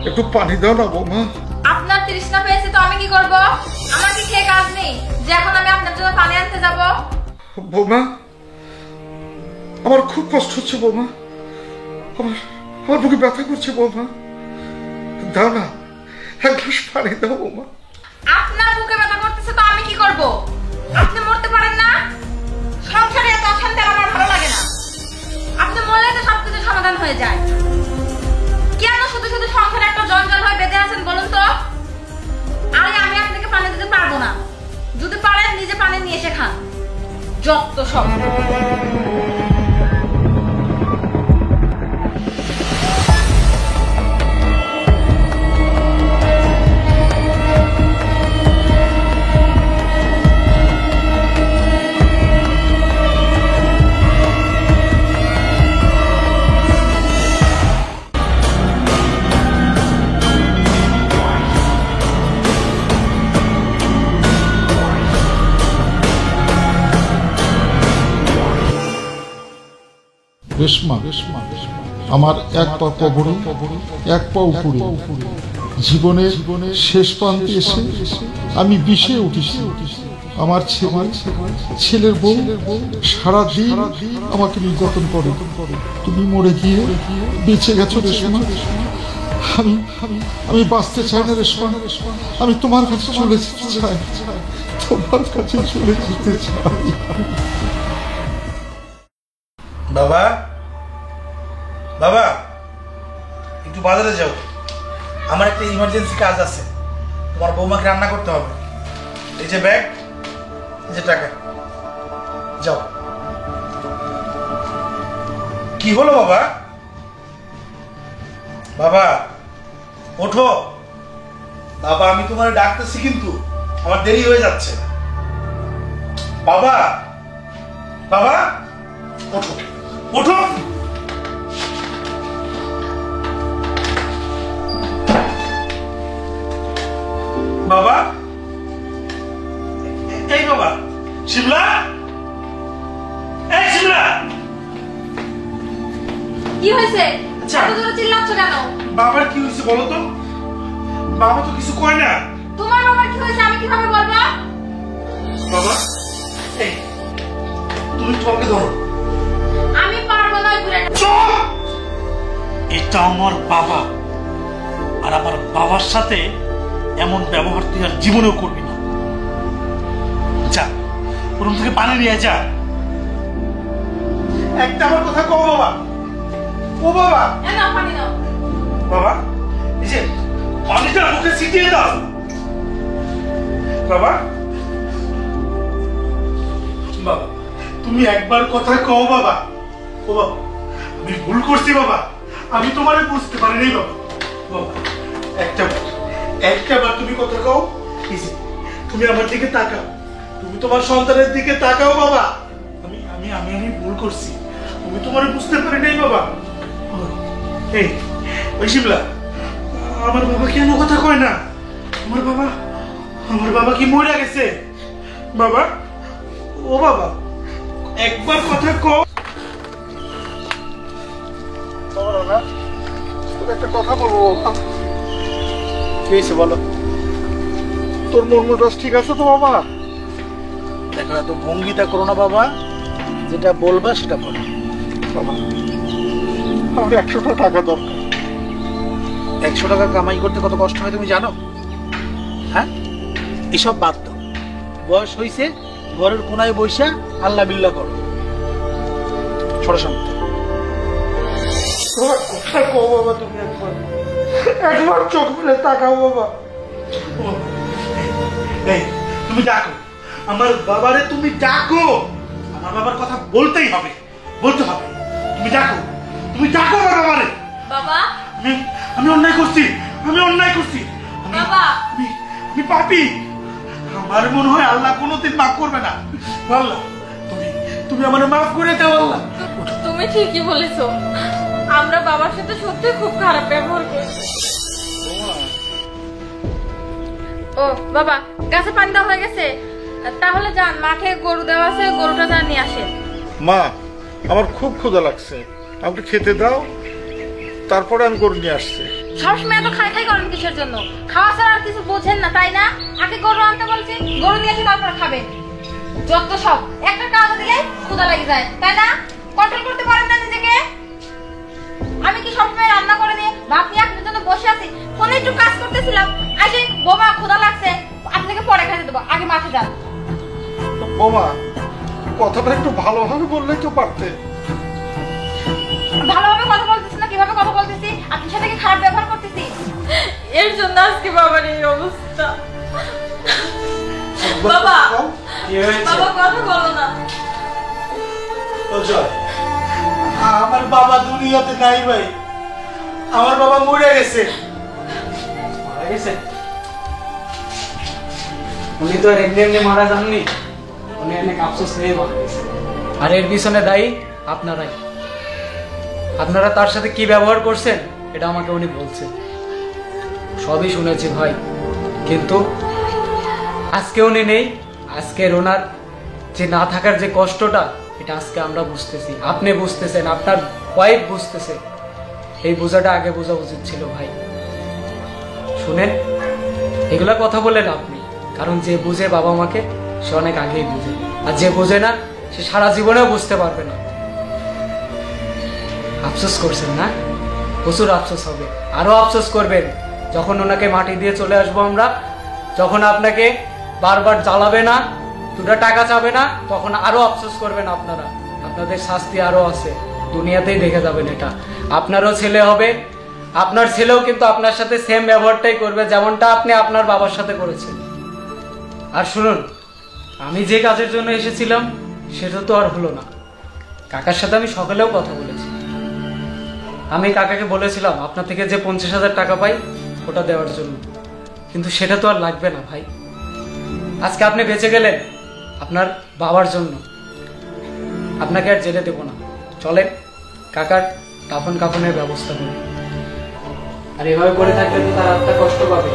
একটু পানি দাও না বৌমা। আপনার তৃষ্ণা পেয়েছে তো আমি কি করব? আমার কি খেয়ে কাজ নেই যে এখন আমি আপনার জন্য পানি আনতে যাব? বৌমা আমার খুব কষ্ট হচ্ছে বৌমা, আমার বুকে ব্যথা করছে বৌমা, দাও না এক গ্লাস পানি দাও বৌমা। আপনার বুকে ব্যথা করতেছে তো আমি কি করব? আপনি মরতে পারেন না? সংসারে এত অশান্তি আমার ভালো লাগে না। আপনি মরলে তো সবকিছু সমাধান হয়ে যায়। কেন শুধু শুধু সংসারে একটা জঞ্জাল হয়ে বেঁধে আছেন বলুন তো? আরে আমি আপনাকে পানি দিতে পারবো না। যদি পারেন নিজে পানি নিয়ে এসে খান। যত সব। রেশমা আমার এক পা কবরে এক পা উপরে, জীবনের শেষ প্রান্তে এসে আমি বিষে উঠেছি। আমার ছেলের বউ সারাদিন আমাকে নির্যাতন করে। তুমি মরে গিয়ে বেঁচে গেছো রেশমা। আমি বাঁচতে চাই না রেশমা, আমি তোমার কাছে চলে যেতে চাই, তোমার কাছে চলে যেতে চাই। বাবা বাবা একটু বাজারে যাও, আমার একটা ইমার্জেন্সি কাজ আছে। তোমার বৌমাকে রান্না করতে হবে। এই যে ব্যাগ, এই যে টাকা, যাও। কি হলো বাবা? বাবা ওঠো বাবা, আমি তোমার ডাকতেছি কিন্তু আমার দেরি হয়ে যাচ্ছে। বাবা বাবা ওঠো ওঠো। বাবা এই বাবা, শিমলা, এই শিমলা। কি হয়েছে? এত জোরে চিল্লাচ্ছ কেন? বাবার কি হয়েছে বলো তো? বাবা তো কিছু কয় না। তোমার বাবার কি হয়েছে আমি কিভাবে বলবো? বাবা এই তুমি তোমাকে ধরো। আমি পারবো না ঘুরে। এটা আমার বাবা, আর আমার বাবার সাথে এমন ব্যবহার তুই আর জীবনেও করবি না। যা রুম থেকে পানি নিয়ে যা। একটা আমার কথা কও বাবা। ও বাবা, নাও পানি নাও। বাবা এই যে পানিটা মুখে ছিটিয়ে দাও। বাবা বাবা তুমি একবার কথা কও বাবা। ও বাবা আমি ভুল করছি বাবা, আমি তোমারে বুঝতে পারিনি বাবা। বাবা একটা বার তুমি কথা কও। তুমি আমার দিকে তাকাও, তুমি তোমার সন্তানের দিকে তাকাও বাবা। আমি আমি আমি আমি ভুল করছি, আমি তোমারে বুঝতে পারি নাই বাবা। এই ওই শিমলা, আমার বাবা কেন কথা কয় না? আমার বাবা কি মরে গেছে? বাবা ও বাবা একবার কথা কও। একটা কথা বলবো বাবা। কি হয়েছে বলো? তোর মন মেজাজ ঠিক আছে তো বাবা? দেখো এত ভঙ্গিটা করো না বাবা, যেটা বলবা সেটা বলো। বাবা আমার 100টা টাকা দরকার। 100 টাকা কামাই করতে কত কষ্ট হয় তুমি জানো? হ্যাঁ এসব বাদ দাও, বয়স হয়েছে, ঘরের কোনায় বইসা আল্লাহ বিল্লাহ করো। ছোট সামনে কথা কও বাবা, তুমি একবার চোখ মেলে তাকাও বাবা। এই তুমি ডাকো আমার বাবারে, তুমি ডাকো। আমার বাবার কথা বলতেই হবে, বলতে হবে। তুমি ডাকো আমার বাবারে। বাবা আমি অন্যায় করছি, বাবা আমি পাপী। আমার মনে হয় আল্লাহ কোনোদিন মাফ করবে না। আল্লাহ তুমি আমারে মাফ করে দাও আল্লাহ। তুমি ঠিকই বলেছো, আমরা বাবার সাথে সত্যি খুব খারাপ ব্যবহার করেছি। ও বাবা গাছে পানি দেওয়া হয়ে গেছে, তাহলে যান মাঠে গরু দেওয়া আছে, গরুটা যা নিয়ে আসেন। মা আমার খুব ক্ষুধা লাগছে, আমাকে খেতে দাও। তারপরে আমি গরু নিয়ে আসছি। সবসময় এত খাই খাই করেন কিসের জন্য? খাওয়া ছাড়া আর কিছু বোঝেন না তাই না? আগে গরু আনতে বলছি, গরু নিয়ে এসে তারপর খাবেন। যত সব একটা কাজ দিলে ক্ষুধা লেগে যায় তাই না? কন্ট্রোল করতে পারেন না নিজেকে? আমি কি সবসময় রান্না করে দিয়ে ভাত নিয়ে আপনার জন্য বসে আছি? ফোনে একটু কাজ করতেছিলাম, আজকে বোমা ক্ষুধা লাগছে, আপনাকে পরে খাইতে দেবো, আগে মাঠে যান। বৌমা, কথাটা একটু ভালোভাবে বললে তো পারতে। ভালোভাবে কথা বলতেছি না কিভাবে কথা বলতেছি? আপনার সাথে কি খারাপ ব্যবহার করতেছি? এর জন্য আজকে বাবার এই অবস্থা। বাবা, কি হয়েছে? বাবা কথা বলো না। জয়, আমার বাবা দুনিয়াতে নাই ভাই, আমার বাবা মরে গেছে। মারা গেছে? উনি তো আর এমনি এমনি মারা যাননি, উনি অনেক আফসোস নিয়ে মারা গেছে। আর এর পিছনে দায়ী আপনারাই। আপনারা তার সাথে কি ব্যবহার করছেন এটা আমাকে উনি বলছে, সবই শুনেছি ভাই। কিন্তু আজকে উনি নেই, আজকে ওনার যে না থাকার যে কষ্টটা, এটা আজকে আমরা বুঝতেছি, আপনি বুঝতেছেন, আপনার ওয়াইফ বুঝতেছে। এই বোঝাটা আগে বোঝা উচিত ছিল ভাই। শুনেন, এগুলা কথা বলে লাভ নেই, কারণ যে বুঝে বাবা মাকে সে অনেক আগেই বুঝে, আর যে বুঝে না সে সারা জীবনেও বুঝতে পারবে না। আফসোস করছেন না? প্রচুর আফসোস হবে, আরো আফসোস করবেন যখন ওনাকে মাটি দিয়ে চলে আসবো আমরা, যখন আপনাকে বারবার জ্বালাবে না, দুটা টাকা চাবে না, তখন আরো আফসোস করবেন আপনারা। আপনাদের শাস্তি আরো আছে, দুনিয়াতেই দেখে যাবেন এটা। আপনারও ছেলে হবে, আপনার ছেলেও কিন্তু আপনার সাথে সেম ব্যবহারটাই করবে যেমনটা আপনি আপনার বাবার সাথে করেছেন। আর শুনুন, আমি যে কাজের জন্য এসেছিলাম সেটা তো আর হলো না। কাকার সাথে আমি সকালেও কথা বলেছি, আমি কাকাকে বলেছিলাম আপনার থেকে যে 50,000 টাকা পাই ওটা দেওয়ার জন্য, কিন্তু সেটা তো আর লাগবে না ভাই। আজকে আপনি বেঁচে গেলেন আপনার বাবার জন্য, আপনাকে আর জেলে দেবো না। চলেন কাকার কাফনের ব্যবস্থা করি। আর এভাবে করে থাকলে তো তার আত্মা কষ্ট পাবে।